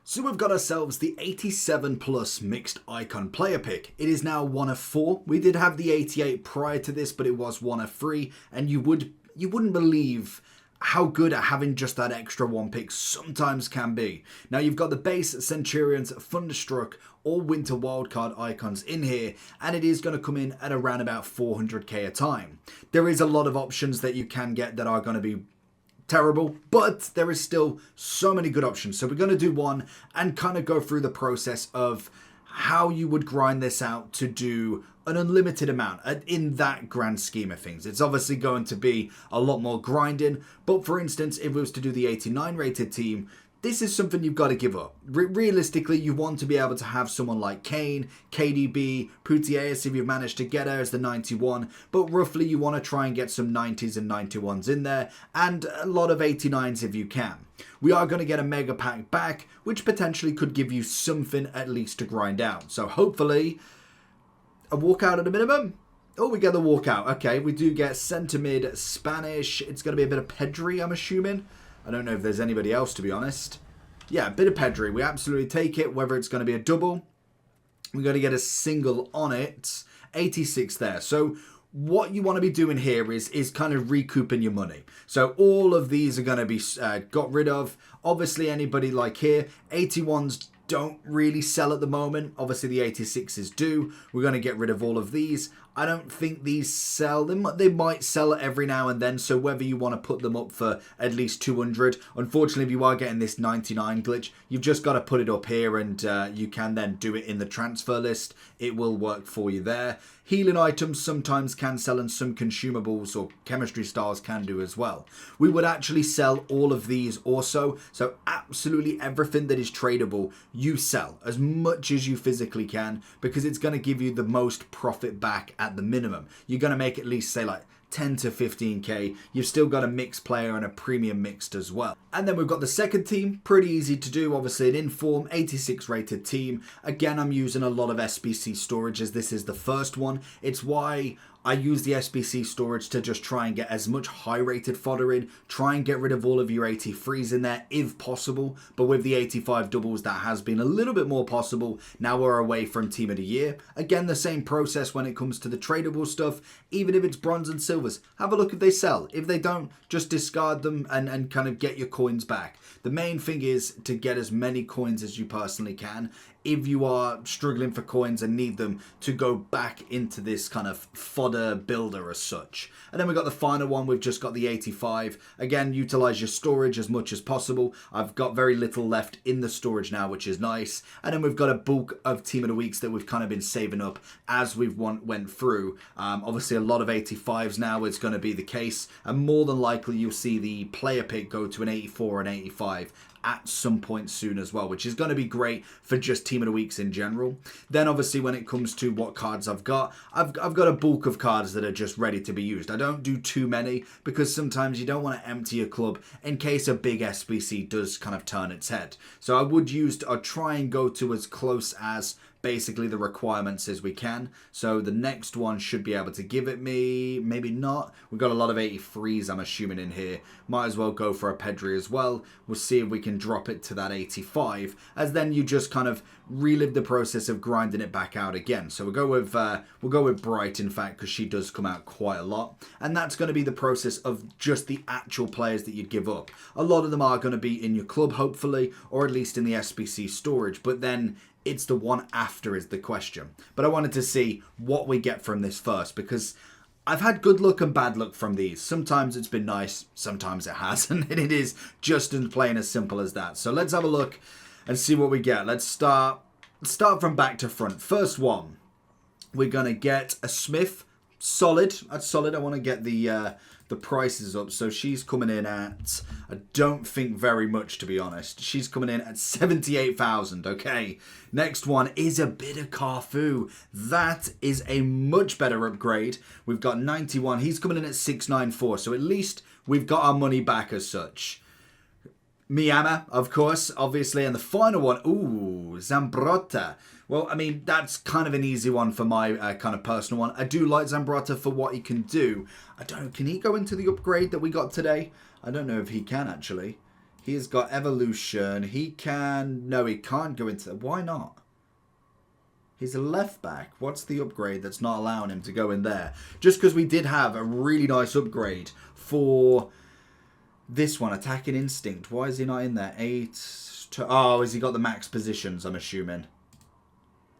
So we've got ourselves the 87 plus mixed icon player pick. It is now one of 4. We did have the 88 prior to this, but it was one of 3, and you wouldn't believe how good at having just that extra one pick sometimes can be. Now you've got the base Centurions, Thunderstruck, or Winter Wildcard icons in here, and it is going to come in at around about 400k a time. There is a lot of options that you can get that are going to be terrible, but there is still so many good options. So we're going to do one and kind of go through the process of how you would grind this out to do an unlimited amount in that grand scheme of things. It's obviously going to be a lot more grinding, but for instance, if it was to do the 89 rated team, this is something you've got to give up. Realistically, you want to be able to have someone like Kane, KDB, Putellas if you've managed to get her as the 91, but roughly you want to try and get some 90s and 91s in there, and a lot of 89s if you can. We are going to get a mega pack back, which potentially could give you something at least to grind out. So hopefully, a walkout at a minimum. Oh, we get the walkout. Okay, we do get centre mid Spanish. It's going to be a bit of Pedri, I'm assuming. I don't know if there's anybody else, to be honest. Yeah, a bit of Pedri. We absolutely take it, whether it's going to be a double. We're going to get a single on it. 86 there. So what you want to be doing here is kind of recouping your money. So all of these are going to be got rid of. Obviously, anybody like here, 81s don't really sell at the moment. Obviously, the 86s do. We're going to get rid of all of these. I don't think these sell. They might sell it every now and then, so whether you want to put them up for at least 200. Unfortunately, if you are getting this 99 glitch, you've just got to put it up here, and you can then do it in the transfer list. It will work for you there. Healing items sometimes can sell, and some consumables or chemistry stars can do as well. We would actually sell all of these also, so absolutely everything that is tradable, you sell as much as you physically can, because it's going to give you the most profit back at the minimum. You're going to make at least, say, like 10 to 15k. You've still got a mixed player and a premium mixed as well. And then we've got the second team, pretty easy to do. Obviously an inform 86 rated team. Again, I'm using a lot of SBC storage as this is the first one. It's why I use the SBC storage to just try and get as much high rated fodder in, try and get rid of all of your 83s in there if possible, but with the 85 doubles that has been a little bit more possible. Now we're away from team of the year. Again, the same process when it comes to the tradable stuff, even if it's bronze and silvers. Have a look if they sell. If they don't, just discard them and kind of get your coins back. The main thing is to get as many coins as you personally can. If you are struggling for coins and need them to go back into this kind of fodder builder as such. And then we've got the final one, we've just got the 85. Again, utilize your storage as much as possible. I've got very little left in the storage now, which is nice. And then we've got a bulk of Team of the Weeks that we've kind of been saving up as we've went through. Obviously, a lot of 85s now is going to be the case. And more than likely, you'll see the player pick go to an 84 and 85 at some point soon as well, which is going to be great for just Team of the Weeks in general. Then obviously when it comes to what cards I've got a bulk of cards that are just ready to be used. I don't do too many because sometimes you don't want to empty your club in case a big SBC does kind of turn its head. So I'd try and go to as close as basically the requirements as we can. So the next one should be able to give it me, maybe not. We've got a lot of 83s I'm assuming in here. Might as well go for a Pedri as well. We'll see if we can drop it to that 85, as then you just kind of relive the process of grinding it back out again. So we'll go with Bright, in fact, because she does come out quite a lot, and that's going to be the process of just the actual players that you'd give up. A lot of them are going to be in your club, hopefully, or at least in the SBC storage, but then it's the one after is the question. But I wanted to see what we get from this first, because I've had good luck and bad luck from these. Sometimes it's been nice, sometimes it hasn't, and it is just as plain as simple as that. So let's have a look and see what we get. Let's start from back to front. First one, we're going to get a Smith. Solid. That's solid. I want to get the prices up. So she's coming in at, I don't think very much, to be honest. She's coming in at 78,000. Okay. Next one is a bit of Carfu. That is a much better upgrade. We've got 91. He's coming in at 694. So at least we've got our money back as such. Miyama, of course, obviously. And the final one, ooh, Zambrotta. Well, I mean, that's kind of an easy one for my kind of personal one. I do like Zambrotta for what he can do. I don't know, can he go into the upgrade that we got today? I don't know if he can, actually. He's got evolution. He can... No, he can't go into... Why not? He's a left back. What's the upgrade that's not allowing him to go in there? Just because we did have a really nice upgrade for this one, attacking instinct. Why is he not in there? 8 to... Oh, has he got the max positions, I'm assuming?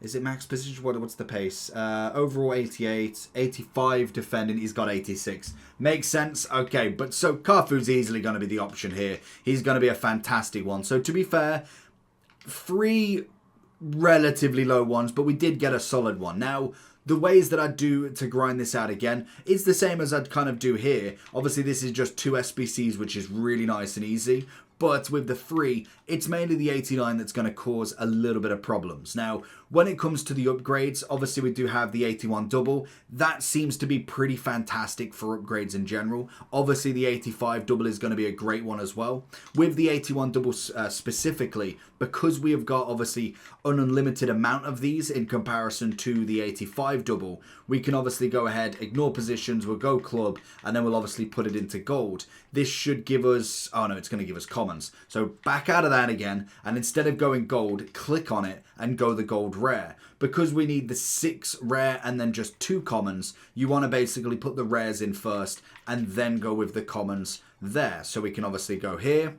Is it max position? What's the pace? Overall 88, 85 defending. He's got 86. Makes sense. Okay, but so Cafu's easily going to be the option here. He's going to be a fantastic one. So to be fair, 3 relatively low ones, but we did get a solid one. Now, the ways that I do to grind this out again, it's the same as I'd kind of do here. Obviously, this is just 2 SBCs, which is really nice and easy. But with the 3, it's mainly the 89 that's going to cause a little bit of problems. Now, when it comes to the upgrades, obviously we do have the 81 double. That seems to be pretty fantastic for upgrades in general. Obviously, the 85 double is going to be a great one as well. With the 81 double specifically, because we have got obviously an unlimited amount of these in comparison to the 85 double, we can obviously go ahead, ignore positions, we'll go club, and then we'll obviously put it into gold. This should give us... Oh no, it's going to give us commons. So back out of that again, and instead of going gold, click on it and go the gold rare. Because we need the 6 rare and then just 2 commons, you want to basically put the rares in first and then go with the commons there. So we can obviously go here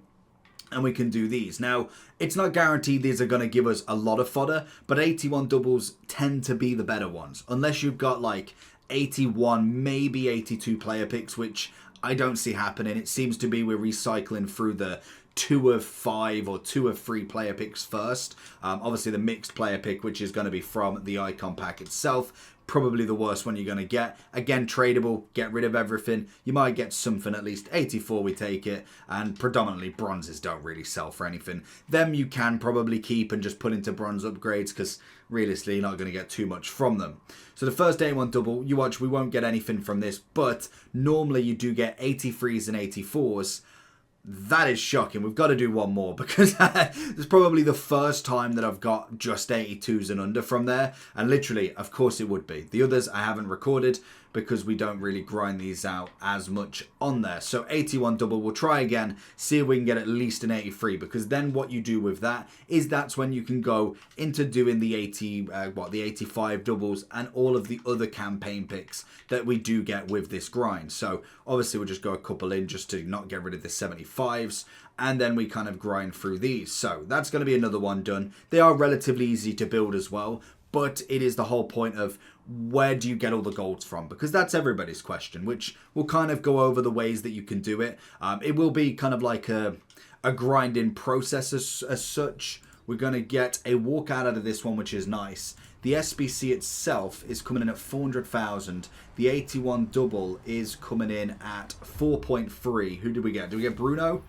and we can do these. Now, it's not guaranteed these are going to give us a lot of fodder, but 81 doubles tend to be the better ones. Unless you've got like 81, maybe 82 player picks, which I don't see happening. It seems to be we're recycling through the 2 of 5 or 2 of 3 player picks first. Obviously the mixed player pick, which is going to be from the icon pack itself, probably the worst one you're going to get. Again, tradable, get rid of everything. You might get something, at least 84 we take it, and predominantly bronzes don't really sell for anything. Them you can probably keep and just put into bronze upgrades, because realistically you're not going to get too much from them. So the first 81 double, you watch, we won't get anything from this, but normally you do get 83s and 84s. That is shocking. We've got to do one more because it's probably the first time that I've got just 82s and under from there. And literally, of course it would be. The others I haven't recorded because we don't really grind these out as much on there. So 81 double, we'll try again, see if we can get at least an 83, because then what you do with that is that's when you can go into doing the 85 doubles and all of the other campaign picks that we do get with this grind. So obviously we'll just go a couple in just to not get rid of the 75s. And then we kind of grind through these. So that's going to be another one done. They are relatively easy to build as well. But it is the whole point of where do you get all the golds from? Because that's everybody's question, which will kind of go over the ways that you can do it. It will be kind of like a grinding process as such. We're going to get a walkout out of this one, which is nice. The SBC itself is coming in at 400,000. The 81 double is coming in at 4.3. Who did we get? Did we get Bruno?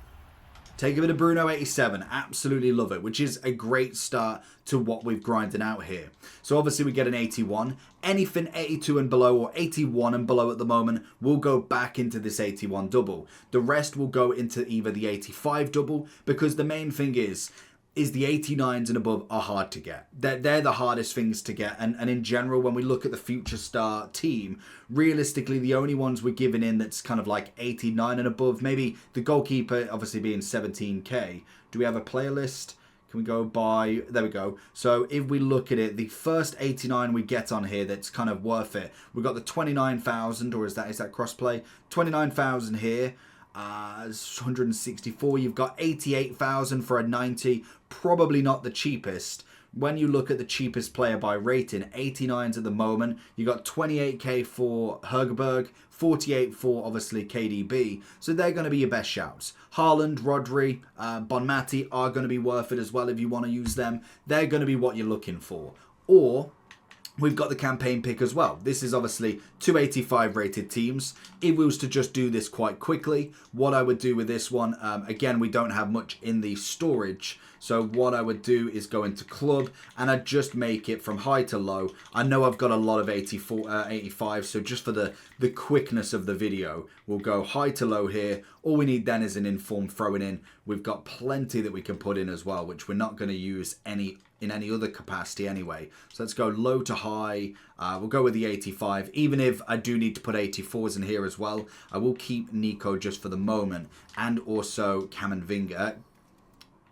Take a bit of Bruno 87. Absolutely love it, which is a great start to what we've grinded out here. So obviously we get an 81. Anything 82 and below or 81 and below at the moment will go back into this 81 double. The rest will go into either the 85 double, because the main thing is the 89s and above are hard to get. They're the hardest things to get. And in general, when we look at the Future Star team, realistically, the only ones we're giving in that's kind of like 89 and above, maybe the goalkeeper obviously being 17k. Do we have a playlist? Can we go by... There we go. So if we look at it, the first 89 we get on here that's kind of worth it. We've got the 29,000, or is that crossplay? 29,000 here. 164. You've got 88,000 for a 90. Probably not the cheapest. When you look at the cheapest player by rating, 89s at the moment. You got 28k for Hergerberg, 48 for obviously KDB. So they're going to be your best shouts. Haaland, Rodri, Bonmati are going to be worth it as well if you want to use them. They're going to be what you're looking for. Or we've got the campaign pick as well. This is obviously 285 rated teams. If we was to just do this quite quickly, what I would do with this one, again, we don't have much in the storage. So what I would do is go into club and I'd just make it from high to low. I know I've got a lot of 85, so just for the quickness of the video, we'll go high to low here. All we need then is an inform throwing in. We've got plenty that we can put in as well, which we're not going to use in any other capacity anyway. So let's go low to high. We'll go with the 85. Even if I do need to put 84s in here as well, I will keep Nico just for the moment. And also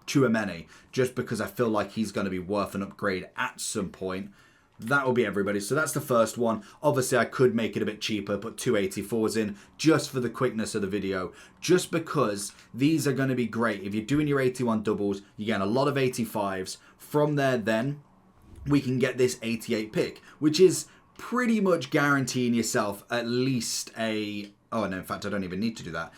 Tchouaméni, just because I feel like he's going to be worth an upgrade at some point. That will be everybody. So that's the first one. Obviously, I could make it a bit cheaper, put 284s in just for the quickness of the video. Just because these are going to be great. If you're doing your 81 doubles, you get a lot of 85s. From there, then, we can get this 88 pick, which is pretty much guaranteeing yourself at least a... Oh, no, in fact, I don't even need to do that.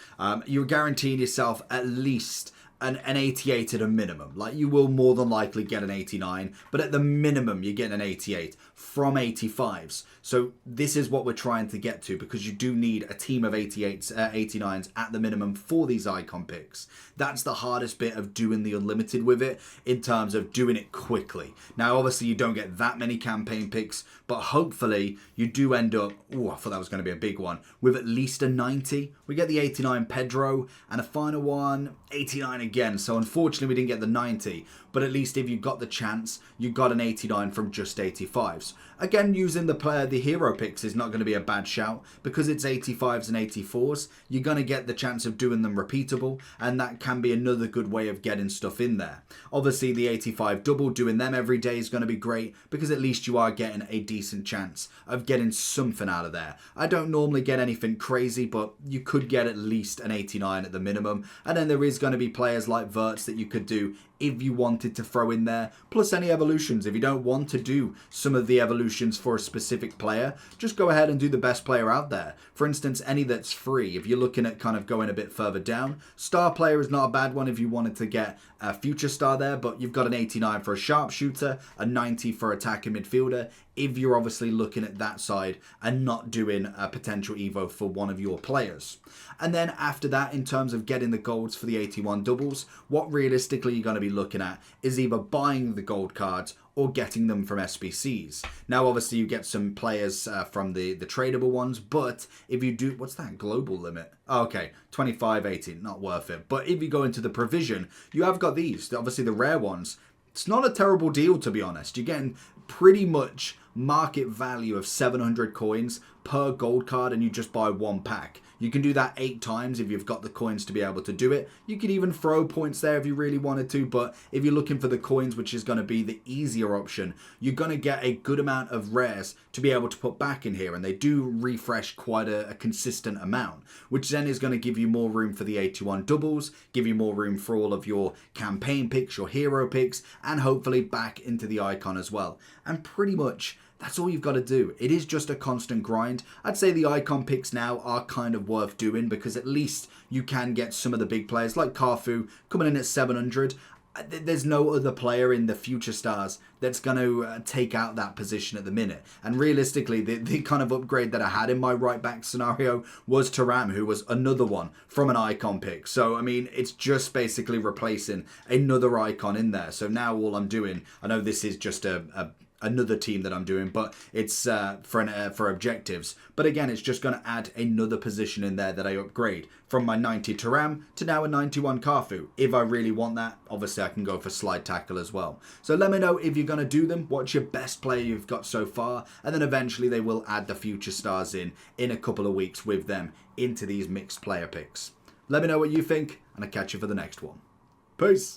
You're guaranteeing yourself at least an 88 at a minimum. Like, you will more than likely get an 89, but at the minimum you get an 88 from 85s. So this is what we're trying to get to, because you do need a team of 88s, 89s at the minimum for these icon picks. That's the hardest bit of doing the unlimited with it, in terms of doing it quickly. Now obviously you don't get that many campaign picks, but hopefully you do end up, oh, I thought that was going to be a big one, with at least a 90. We get the 89 Pedro, and a final one, 89 again. So unfortunately we didn't get the 90, but at least if you got the chance, you got an 89 from just 85s. Again, using the hero picks is not going to be a bad shout, because it's 85s and 84s. You're going to get the chance of doing them repeatable, and that can be another good way of getting stuff in there. Obviously the 85 double, doing them every day is going to be great, because at least you are getting a decent chance of getting something out of there. I don't normally get anything crazy, but you could get at least an 89 at the minimum, and then there is going to be players like Wirtz that you could do if you wanted to throw in there, plus any evolutions. If you don't want to do some of the evolutions for a specific player, just go ahead and do the best player out there. For instance, any that's free. If you're looking at kind of going a bit further down, star player is not a bad one if you wanted to get a future star there, but you've got an 89 for a sharpshooter, a 90 for attacking midfielder, if you're obviously looking at that side and not doing a potential evo for one of your players. And then after that, in terms of getting the golds for the 81 doubles, what realistically you're going to be looking at is either buying the gold cards or getting them from SBCs. Now obviously you get some players from the tradable ones, but if you do, what's that global limit? Oh, okay, 25, 18, not worth it. But if you go into the provision, you have got these, obviously the rare ones. It's not a terrible deal, to be honest. You're getting pretty much market value of 700 coins per gold card, and you just buy one pack. You can do that 8 times if you've got the coins to be able to do it. You could even throw points there if you really wanted to, but if you're looking for the coins, which is going to be the easier option, you're going to get a good amount of rares to be able to put back in here, and they do refresh quite a consistent amount, which then is going to give you more room for the 81 doubles, give you more room for all of your campaign picks, your hero picks, and hopefully back into the icon as well. And pretty much that's all you've got to do. It is just a constant grind. I'd say the icon picks now are kind of worth doing, because at least you can get some of the big players like Cafu coming in at 700. There's no other player in the future stars that's going to take out that position at the minute. And realistically, the kind of upgrade that I had in my right back scenario was Thuram, who was another one from an icon pick. So, I mean, it's just basically replacing another icon in there. So now all I'm doing, I know this is just another team that I'm doing, but it's for objectives. But again, it's just going to add another position in there that I upgrade from my 90 Thuram to now a 91 Cafu. If I really want that, obviously I can go for slide tackle as well. So let me know if you're going to do them, what's your best player you've got so far, and then eventually they will add the future stars in a couple of weeks with them into these mixed player picks. Let me know what you think, and I'll catch you for the next one. Peace!